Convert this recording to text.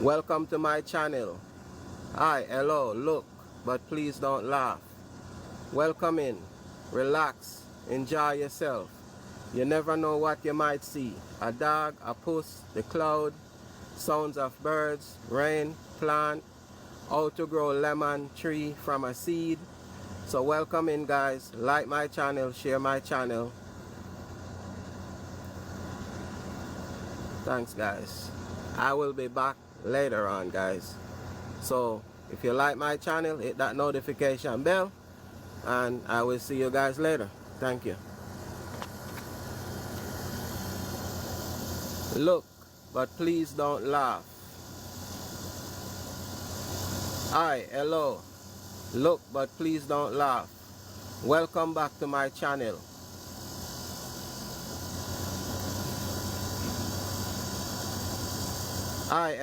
Welcome to my channel. Hi, hello, look, but please don't laugh. Welcome in, relax, enjoy yourself. You never know what you might see. A dog, a puss, the cloud, sounds of birds, rain, plant, how to grow lemon tree from a seed. So welcome in, guys. Like my channel, share my channel. Thanks, guys. I will be back later on, guys. So if you like my channel, hit that notification bell, and I will see you guys later. Thank you. Look, but please don't laugh. Hi, hello. Look, but please don't laugh. Welcome back to my channel. Hi.